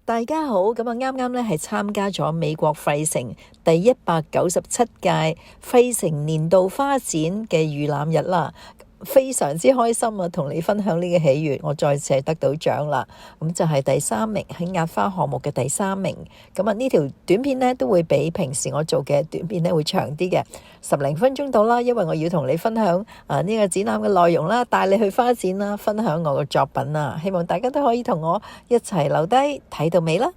大家好，咁啱啱咧係參加咗美國費城第197屆費城年度花展嘅預覽日啦，非常之開心啊！同你分享呢個喜悅，我再次係得到獎啦，咁就係第3名，喺壓花項目嘅第3名。咁啊呢條短片呢都會比平時我做嘅短片呢會長啲嘅，10零分鐘到啦，因為我要同你分享呢個展覽嘅內容啦，帶你去花展啦，分享我嘅作品啦，希望大家都可以同我一齊留低睇到尾啦。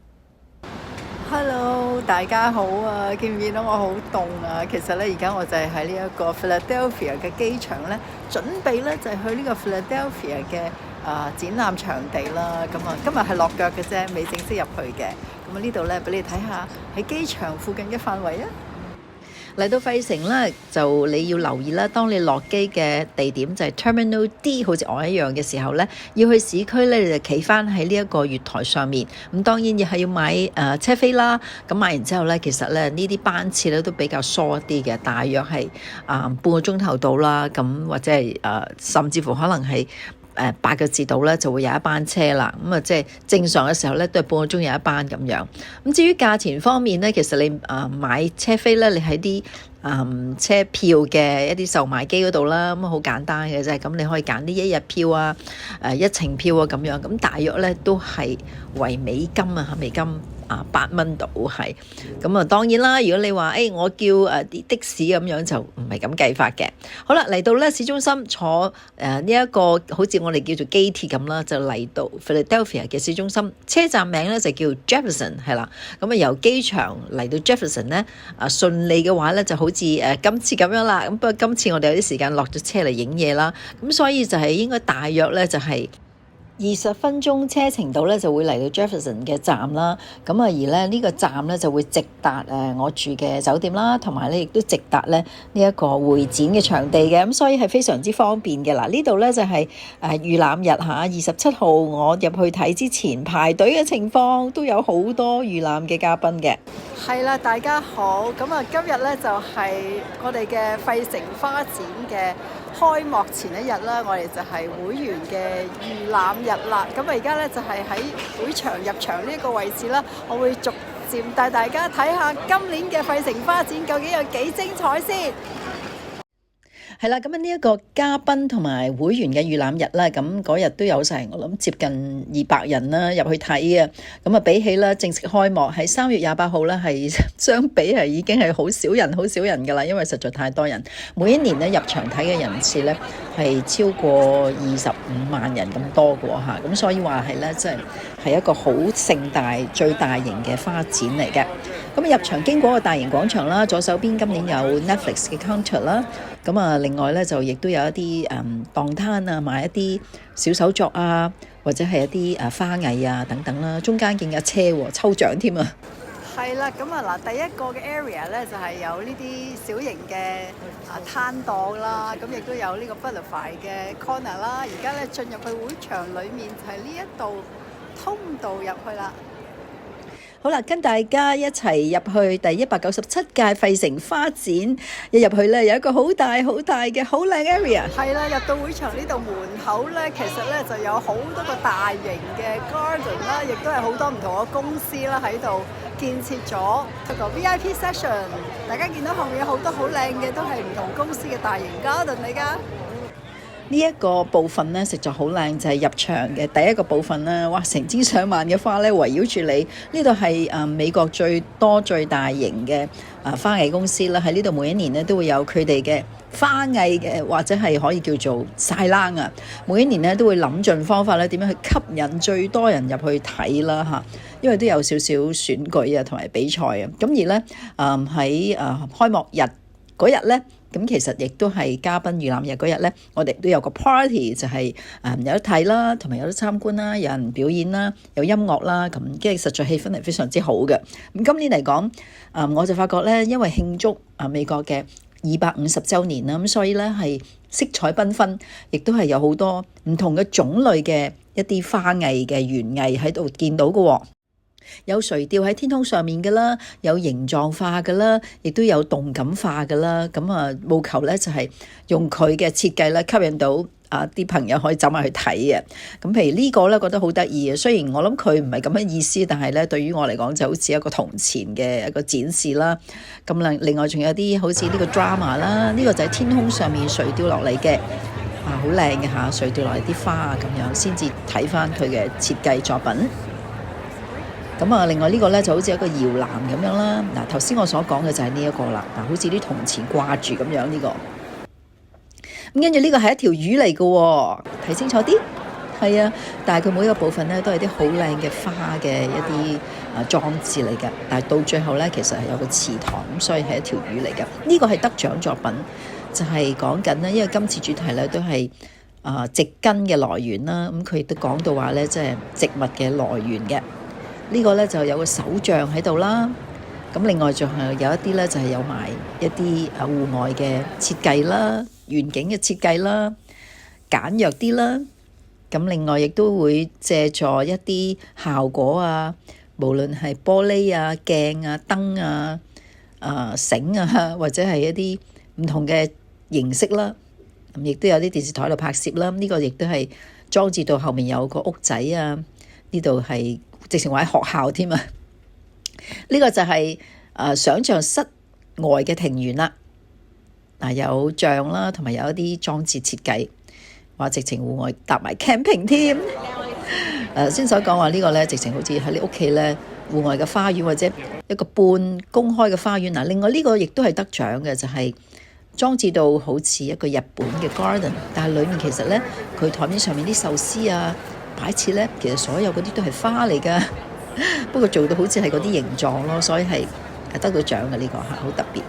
Hello， 大家好啊！見唔見到我好凍啊？其實咧，而家我就係喺呢一個 Philadelphia 嘅機場咧，準備咧就係去呢個 Philadelphia 嘅展覽場地啦。咁啊，今日係落腳嘅啫，未正式入去嘅。咁啊，呢度咧俾你睇下喺機場附近嘅範圍啊。嚟到費城咧，就你要留意啦。當你落機嘅地點就係 Terminal D， 好似我一樣嘅時候咧，要去市區咧，你就企翻喺呢一個月台上面。咁當然亦係要買車飛啦。咁買完之後咧，其實咧呢啲班次咧都比較疏一啲嘅，大約係半個鐘頭到啦。咁或者係甚至乎可能係8個字到咧就會有一班車啦，咁啊即係正常嘅時候咧都係半個鐘有一班咁樣。咁至於價錢方面咧，其實你買車飛咧，你喺啲車票嘅一啲售賣機嗰度啦，咁好簡單嘅啫。咁你可以揀啲一日票啊、一程票啊咁樣，咁大約咧都係為美金啊，美金8蚊度係。咁啊當然啦，如果你話我叫啲的士咁樣就唔係咁計法嘅。好啦，嚟到咧市中心坐呢一個好似我哋叫做機鐵咁啦，就嚟到 Philadelphia 嘅市中心，車站名咧就叫 Jefferson 係啦。咁啊由機場嚟到 Jefferson 咧順利嘅話咧就好似今次咁樣啦。咁不過今次我哋有啲時間落咗車嚟影嘢啦，咁所以就係應該大約咧就係20分鐘車程度咧就會嚟到 Jefferson 嘅站啦。咁啊而咧呢個站咧就會直達我住嘅酒店啦，同埋咧亦都直達咧呢一個會展嘅場地嘅，咁所以係非常之方便嘅。嗱，呢度咧就係預覽日嚇27號我入去睇之前排隊嘅情況，都有好多預覽嘅嘉賓嘅。係啦，大家好，咁啊今日咧就係我哋嘅費城花展嘅開幕前一日啦，我哋就係會員嘅預覽日啦。咁啊而家咧就係喺會場入場呢一個位置啦，我會逐漸帶大家睇下今年嘅費城花展究竟有幾精彩先。係啦，咁呢一個嘉賓同埋會員嘅預覽日啦，咁嗰日都有成我諗接近200人啦入去睇嘅。咁啊比起啦正式開幕喺3月28號咧，係相比係已經係好少人噶啦，因為實在太多人。每一年咧入場睇嘅人次咧係超過25萬人咁多嘅嚇，咁所以話係咧即係一個好盛大最大型嘅花展嚟嘅。咁入場經過個大型廣場啦，左手邊今年有 Netflix 嘅 counter 啦。咁啊，另外咧就亦都有一啲檔攤啊，賣一啲小手作啊，或者係一啲花藝啊等等啦。中間見架車喎，抽獎添啊！係啦，咁啊嗱，第一個嘅 area 咧就係有呢啲小型嘅攤檔啦，咁亦都有呢個 butterfly 嘅 corner 啦。而家咧進入去會場裡面就係呢一道通道入去啦。好啦，跟大家一齊入去第197屆費城花展。一入去咧，有一個好大嘅好靚 area。係啦，入到會場呢度門口咧，其實咧就有好多個大型嘅 garden 啦，亦都係好多唔同嘅公司啦喺度建設咗一個 VIP section。大家見到後面有好多好靚嘅，都係唔同公司嘅大型 garden 嚟㗎。呢一個部分咧，實在好靚，就係入場嘅第一個部分啦。哇，成千上萬嘅花咧圍繞住你。呢度係美國最大型嘅花藝公司啦。喺呢度每一年咧都會有佢哋嘅花藝嘅，或者係可以叫做晒冷啊。每一年咧都會諗盡方法咧，點樣去吸引最多人入去睇啦嚇。因為都有少少選舉啊同埋比賽啊。咁而咧喺開幕日嗰日咧。咁其實亦都係嘉賓預覽日嗰日咧，我哋都有個 party， 就係有得睇啦，同埋有得參觀啦，有人表演啦，有音樂啦，咁即係實在氣氛係非常之好嘅。咁今年嚟講，我就發覺咧，因為慶祝美國嘅250週年啦，咁所以咧係色彩繽紛，亦都係有好多唔同嘅種類嘅一啲花藝嘅園藝喺度見到嘅喎。有垂吊喺天空上面嘅啦，有形狀化嘅啦，亦都有動感化嘅啦。咁務求咧就係用佢嘅設計咧吸引到啲朋友可以走埋去睇嘅。咁譬如呢個咧覺得好得意嘅，雖然我諗佢唔係咁嘅意思，但係咧對於我嚟講就好似一個銅錢嘅一個展示啦。咁另外仲有啲好似呢個 drama 啦，呢個就係天空上面垂掉落嚟嘅，好靚嘅嚇，垂掉落嚟啲花啊咁樣，先至睇翻佢嘅設計作品。咁啊，另外呢個咧就好似一個搖籃咁樣啦。嗱，頭先我所講嘅就係呢一個啦。嗱，好似啲銅錢掛住咁樣呢個。咁跟住呢個係一條魚嚟嘅喎，睇清楚啲。係啊，但係佢每一個部分咧都係啲好靚嘅花嘅一啲裝置嚟嘅。但係到最後咧，其實係有個池塘，咁所以係一條魚嚟嘅。呢個係得獎作品，就係講緊咧，因為今次主題咧都係植根嘅來源啦。咁佢亦都講到話咧，即係植物嘅來源嘅。呢個咧就有個手杖喺度啦。咁另外仲係有一啲咧就係有埋一啲戶外嘅設計啦、園景嘅設計啦、簡約啲啦。咁另外亦都會借助一啲效果啊，無論係玻璃啊、鏡啊、燈啊、繩啊，或者係一啲唔同嘅形式啦。咁亦都有啲電視台度拍攝啦。呢個亦都係裝置到後面有個屋仔啊。呢度係直情話喺學校添啊！呢個就係想像室外嘅庭園啦。有像啦，同埋有一啲裝置設計，話直情戶外搭埋 camping 添。先所講話呢個咧，直情好似喺你屋企咧戶外嘅花園，或者一個半公開嘅花園。另外呢個亦都係得獎嘅，就係裝置到好似一個日本嘅 garden， 但係裡面其實咧佢台面上面啲壽司啊擺設咧，其實所有嗰啲都係花嚟㗎。不過做到好似係嗰啲形狀咯，所以係得到獎嘅呢個嚇，好特別。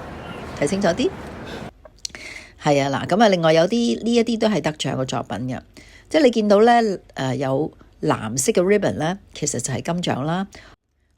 睇清楚啲，係啊嗱，咁另外有啲呢一啲都係得獎嘅作品嘅，即係你見到咧有藍色嘅 ribbon 咧，其實就係金獎啦；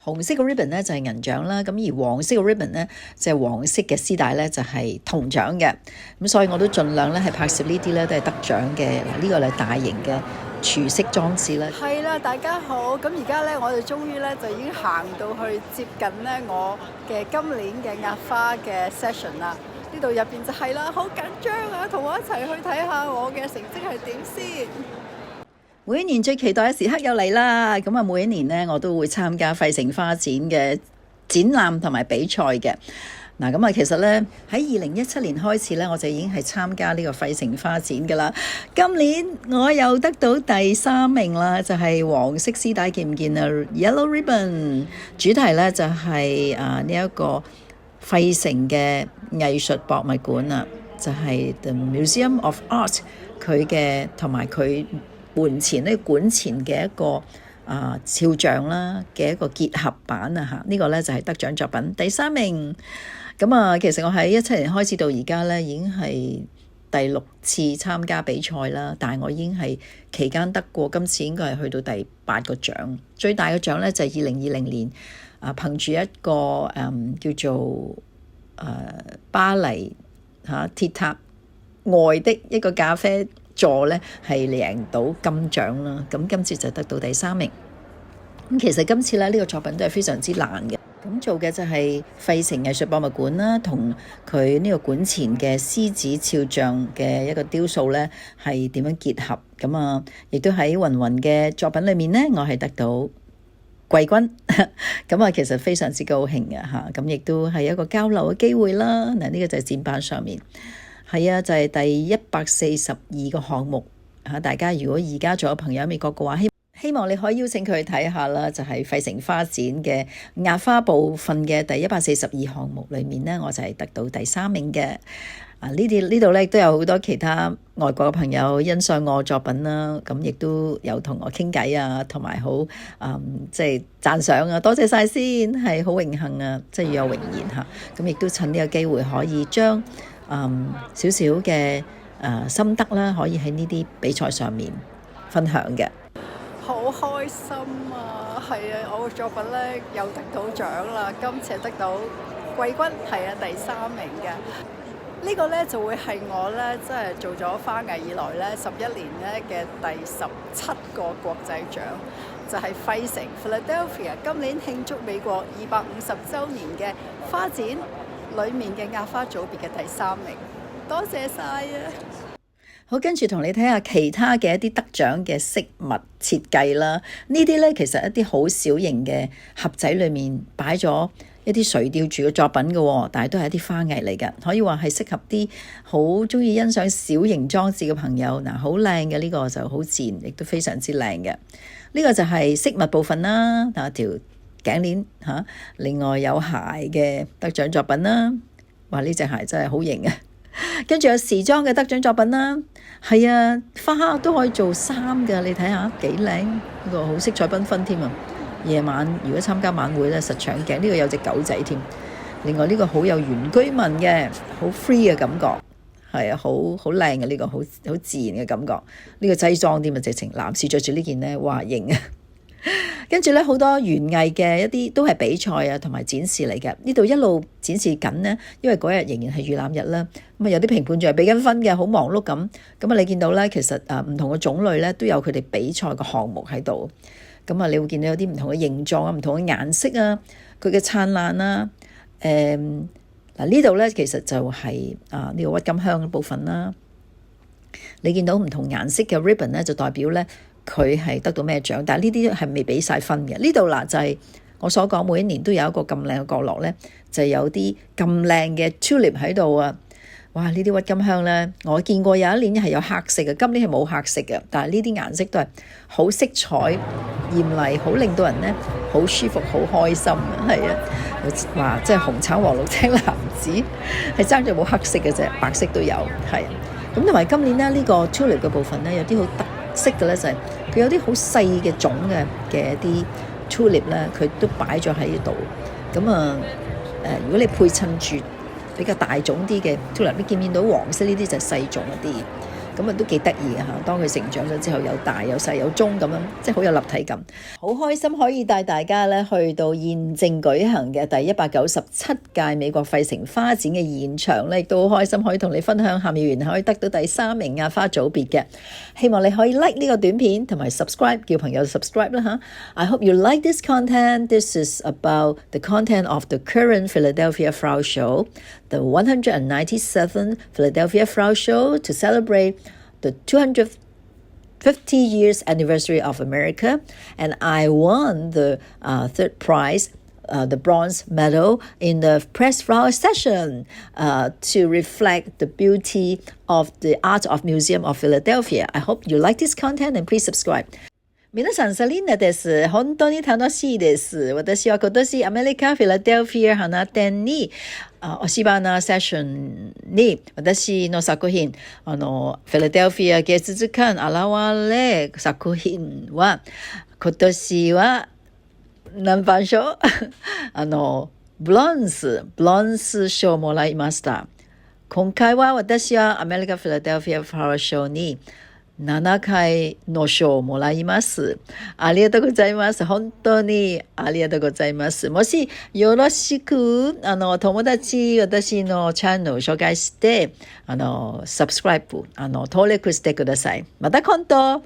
紅色嘅 ribbon 咧就係銀獎啦。咁而黃色嘅 ribbon 咧就係黃色嘅絲帶咧就係銅獎嘅。咁所以我都盡量咧係拍攝呢啲咧都係得獎嘅。嗱，呢個係大型嘅廚式裝置啦。係啦，大家好。咁而家咧，我哋終於咧就已經行到去接近咧我嘅今年嘅壓花嘅 session 啦。呢度入邊就係啦，好緊張啊！同我一齊去睇下我嘅成績係點先。每一年最期待嘅時刻又嚟啦。咁每一年咧我都會參加費城花展嘅展覽同埋比賽嘅。嗱，其實咧喺2017年開始咧，我就已經係參加呢個費城花展㗎啦。今年我又得到第3名啦，就係黃色絲帶，見唔見啊 ？Yellow Ribbon 主題咧就係呢一個費城嘅藝術博物館啊，就係 The Museum of Art 佢嘅同埋佢門前呢館前嘅一個肖像啦嘅一個結合版啊嚇，呢個咧就係得獎作品第3名。咁其實我喺17年開始到而家咧，已經係第6次參加比賽啦。但係我已經係期間得過，今次應該係去到第8個獎。最大嘅獎咧就係2020年憑住一個叫做巴黎鐵塔外的一個咖啡座咧，係贏到金獎啦。咁今次就得到第3名。咁其實今次咧呢個作品都係非常之難嘅。咁做嘅就係費城藝術博物館啦，同佢呢個館前嘅獅子肖像嘅一個雕塑咧，係點樣結合？咁亦都喺芸芸嘅作品裏面咧，我係得到季軍。咁其實非常之高興嘅嚇。咁亦都係一個交流嘅機會啦。嗱，呢個就係展板上面，係啊，就係第142個項目嚇。大家如果而家仲有朋友喺美國嘅話，希望你可以邀請佢去睇下啦，就係費城花展嘅壓花部分嘅第142項目裏面呢，我就係得到第3名嘅。呢度咧都有好多其他外國嘅朋友欣賞我作品啦，咁亦都有同我傾偈啊，同埋好即係讚賞啊，多謝晒先，係好榮幸啊，即係要有榮言嚇。咁亦都趁呢個機會可以將少少嘅心得啦，可以喺呢啲比賽上面分享嘅。好開心啊！係啊，我嘅作品咧又得到獎啦，今次係得到季軍，係啊，第3名嘅。呢個咧就會係我咧即係做咗花藝以來咧11年咧嘅第17個國際獎，就係費城 Philadelphia 今年慶祝美國250週年嘅花展裡面嘅壓花組別嘅第3名，多謝晒啊！好，跟住同你睇下其他嘅一啲得獎嘅飾物設計啦。呢啲咧其實一啲好小型嘅盒仔裏面擺咗一啲垂吊住嘅作品嘅，但係都係一啲花藝嚟嘅，可以話係適合啲好中意欣賞小型裝置嘅朋友。嗱，好靚嘅呢個就好自然，亦都非常之靚嘅。呢個就係飾物部分啦，嗱，條頸鏈嚇，另外有鞋嘅得獎作品啦。哇！呢隻鞋真係好型啊！跟住有時裝嘅得獎作品啦，係啊，花都可以做衫㗎，你睇下幾靚，呢個好色彩繽紛添啊！夜晚如果參加晚會咧，實搶鏡。呢個有隻狗仔添，另外呢個好有原居民嘅，好 free 嘅感覺，係啊，好靚嘅呢個，好自然嘅感覺。呢個西裝添啊，直情男士着住呢件咧，哇型啊！跟住咧好多園藝嘅一啲都係比賽啊同埋展示嚟嘅，呢度一路展示緊呢，因為嗰日仍然係預覽日啦，咁啊有啲評判仲係俾緊分嘅，好忙碌咁。咁啊你見到咧，其實唔同嘅種類咧都有佢哋比賽嘅項目喺度。咁啊你會見到有啲唔同嘅形狀啊、唔同嘅顏色啊、佢嘅燦爛啊。嗱呢度咧其實就係呢個鬱金香嘅部分啦。你見到唔同顏色嘅 ribbon 咧，就代表咧佢係得到咩獎，但係呢啲係未俾晒分嘅。呢度嗱就係我所講，每一年都有一個咁靚嘅角落咧，就有啲咁靚嘅 tulip 喺度啊！哇！呢啲鬱金香咧，我見過有一年係有黑色嘅，今年係冇黑色嘅，但係呢啲顏色都係好色彩豔麗，好令到人咧好舒服、好開心啊！係啊，哇！即係紅橙黃綠青藍紫，係爭咗冇黑色嘅啫，白色都有，係。咁同埋今年咧呢個 tulip 嘅部分咧有啲好特色嘅咧，就係佢有啲好細嘅種嘅一啲 tulip 咧，佢都擺咗喺度。咁啊如果你配襯住比較大種啲嘅 tulip，你見到黃色呢啲就係細種一啲。咁啊都幾得意嘅嚇，當佢成長咗之後，有大有細有中咁樣，即係好有立體感。好開心可以帶大家咧去到現正舉行嘅第197屆美國費城花展嘅現場咧，亦都好開心可以同你分享夏妙園可以得到第3名亞花組別嘅。希望你可以 like 呢個短片同埋 subscribe， 叫朋友 subscribe 啦嚇。I hope you like this content. This is about the content of the current Philadelphia Flower Show, the 197th Philadelphia Flower Show to celebrate the 250 years anniversary of America, and I won the third prize, the bronze medal in the press flower session to reflect the beauty of the Art of Museum of Philadelphia. I hope you like this content and please subscribe. 皆さん、セリーナです。本当に楽しいです。私は今年アメリカ・フィラデルフィア花展に押し花セッションに私の作品フィラデルフィア芸術館現れ作品は今年は何番賞ブロンズ賞をもらいました。今回は私はアメリカ・フィラデルフィアフラワーショーに7回の賞をもらいます。ありがとうございます。本当にありがとうございます。もしよろしく友達私のチャンネルを紹介してsubscribe 登録してください。また今度